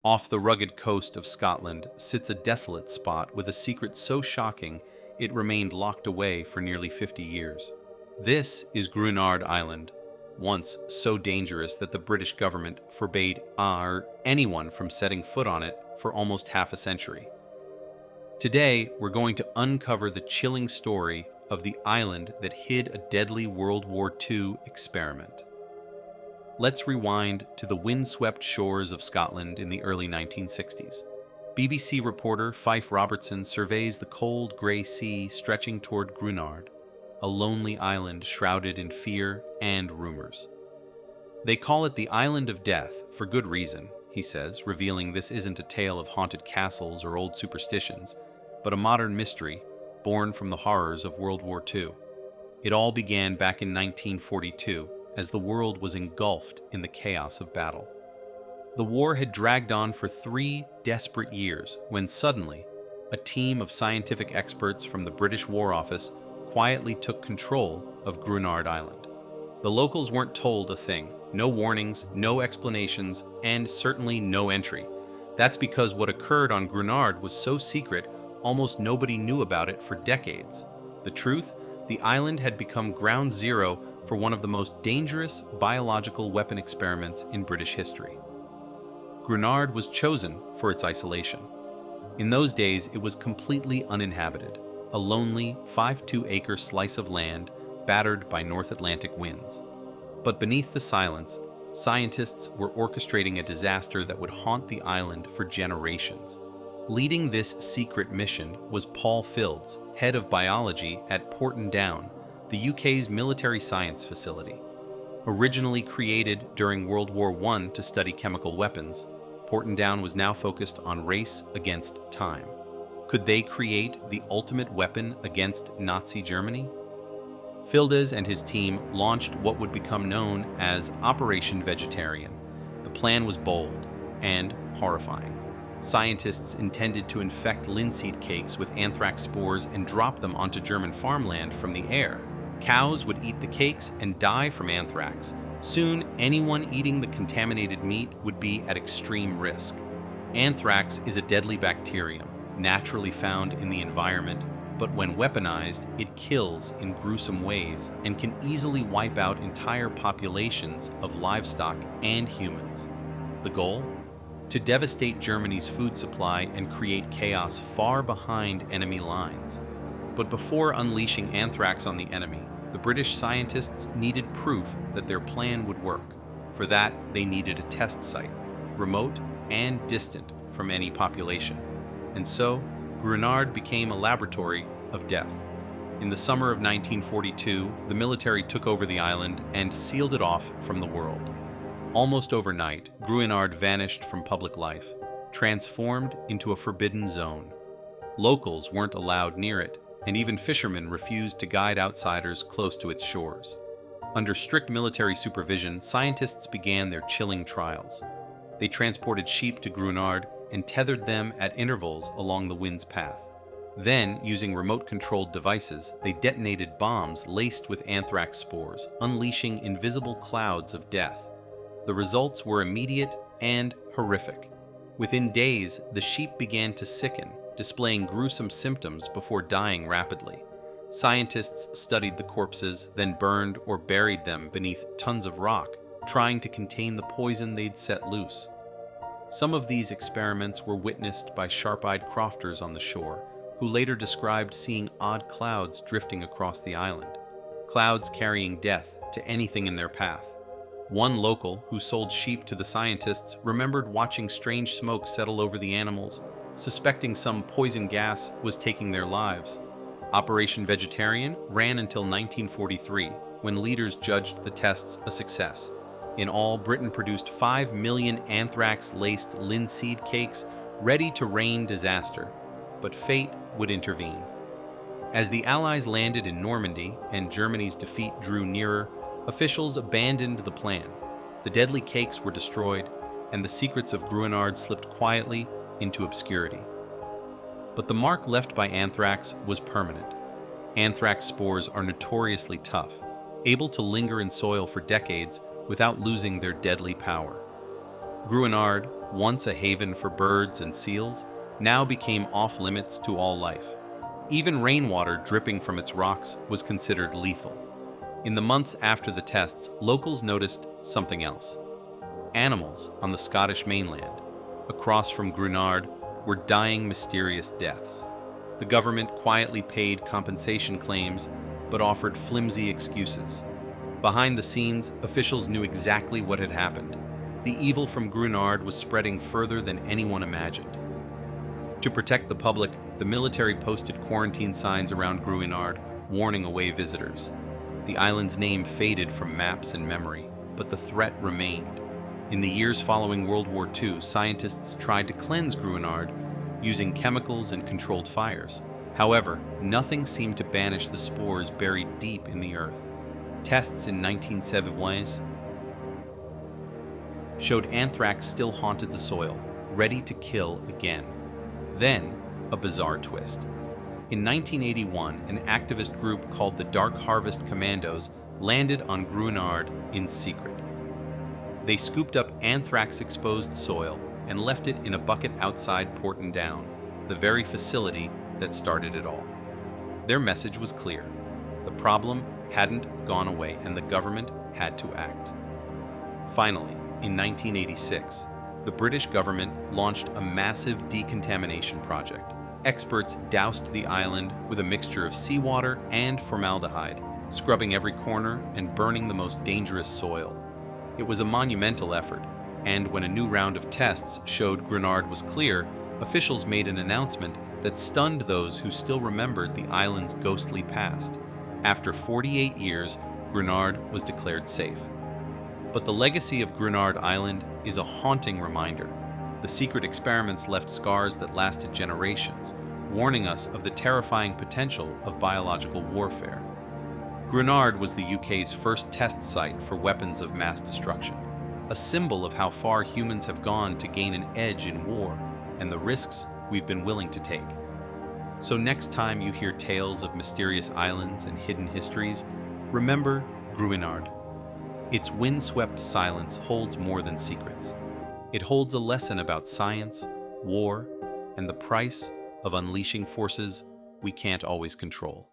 Off the rugged coast of Scotland sits a desolate spot with a secret so shocking it remained locked away for nearly 50 years. This is Gruinard Island, once so dangerous that the British government forbade anyone from setting foot on it for almost half a century. Today, we're going to uncover the chilling story of the island that hid a deadly World War II experiment. Let's rewind to the windswept shores of Scotland in the early 1960s. BBC reporter Fife Robertson surveys the cold, grey sea stretching toward Gruinard, a lonely island shrouded in fear and rumors. They call it the Island of Death for good reason, he says, revealing this isn't a tale of haunted castles or old superstitions, but a modern mystery born from the horrors of World War II. It all began back in 1942, as the world was engulfed in the chaos of battle. The war had dragged on for 3 desperate years when suddenly, a team of scientific experts from the British War Office quietly took control of Gruinard Island. The locals weren't told a thing. No warnings, no explanations, and certainly no entry. That's because what occurred on Gruinard was so secret, almost nobody knew about it for decades. The truth? The island had become ground zero for one of the most dangerous biological weapon experiments in British history. Gruinard was chosen for its isolation. In those days, it was completely uninhabited, a lonely 5-2-acre slice of land battered by North Atlantic winds. But beneath the silence, scientists were orchestrating a disaster that would haunt the island for generations. Leading this secret mission was Paul Fields, head of biology at Porton Down, the UK's military science facility. Originally created during World War I to study chemical weapons, Porton Down was now focused on race against time. Could they create the ultimate weapon against Nazi Germany? Fields and his team launched what would become known as Operation Vegetarian. The plan was bold and horrifying. Scientists intended to infect linseed cakes with anthrax spores and drop them onto German farmland from the air. Cows would eat the cakes and die from anthrax. Soon, anyone eating the contaminated meat would be at extreme risk. Anthrax is a deadly bacterium, naturally found in the environment, but when weaponized, it kills in gruesome ways and can easily wipe out entire populations of livestock and humans. The goal? To devastate Germany's food supply and create chaos far behind enemy lines. But before unleashing anthrax on the enemy, the British scientists needed proof that their plan would work. For that, they needed a test site, remote and distant from any population. And so, Gruinard became a laboratory of death. In the summer of 1942, the military took over the island and sealed it off from the world. Almost overnight, Gruinard vanished from public life, transformed into a forbidden zone. Locals weren't allowed near it, and even fishermen refused to guide outsiders close to its shores. Under strict military supervision, scientists began their chilling trials. They transported sheep to Gruinard and tethered them at intervals along the wind's path. Then, using remote-controlled devices, they detonated bombs laced with anthrax spores, unleashing invisible clouds of death. The results were immediate and horrific. Within days, the sheep began to sicken, displaying gruesome symptoms before dying rapidly. Scientists studied the corpses, then burned or buried them beneath tons of rock, trying to contain the poison they'd set loose. Some of these experiments were witnessed by sharp-eyed crofters on the shore, who later described seeing odd clouds drifting across the island, clouds carrying death to anything in their path. One local, who sold sheep to the scientists, remembered watching strange smoke settle over the animals, suspecting some poison gas was taking their lives. Operation Vegetarian ran until 1943, when leaders judged the tests a success. In all, Britain produced 5 million anthrax-laced linseed cakes ready to rain disaster, but fate would intervene. As the Allies landed in Normandy and Germany's defeat drew nearer, officials abandoned the plan. The deadly cakes were destroyed, and the secrets of Gruinard slipped quietly into obscurity. But the mark left by anthrax was permanent. Anthrax spores are notoriously tough, able to linger in soil for decades without losing their deadly power. Gruinard, once a haven for birds and seals, now became off-limits to all life. Even rainwater dripping from its rocks was considered lethal. In the months after the tests, locals noticed something else. Animals on the Scottish mainland, across from Gruinard, were dying mysterious deaths. The government quietly paid compensation claims, but offered flimsy excuses. Behind the scenes, officials knew exactly what had happened. The evil from Gruinard was spreading further than anyone imagined. To protect the public, the military posted quarantine signs around Gruinard, warning away visitors. The island's name faded from maps and memory, but the threat remained. In the years following World War II, scientists tried to cleanse Gruinard using chemicals and controlled fires. However, nothing seemed to banish the spores buried deep in the earth. Tests in 1971 showed anthrax still haunted the soil, ready to kill again. Then, a bizarre twist. In 1981, an activist group called the Dark Harvest Commandos landed on Gruinard in secret. They scooped up anthrax-exposed soil and left it in a bucket outside Porton Down, the very facility that started it all. Their message was clear. The problem hadn't gone away and the government had to act. Finally, in 1986, the British government launched a massive decontamination project. Experts doused the island with a mixture of seawater and formaldehyde, scrubbing every corner and burning the most dangerous soil. It was a monumental effort, and when a new round of tests showed Gruinard was clear, officials made an announcement that stunned those who still remembered the island's ghostly past. After 48 years, Gruinard was declared safe. But the legacy of Gruinard Island is a haunting reminder. The secret experiments left scars that lasted generations, warning us of the terrifying potential of biological warfare. Gruinard was the UK's first test site for weapons of mass destruction, a symbol of how far humans have gone to gain an edge in war and the risks we've been willing to take. So next time you hear tales of mysterious islands and hidden histories, remember Gruinard. Its windswept silence holds more than secrets. It holds a lesson about science, war, and the price of unleashing forces we can't always control.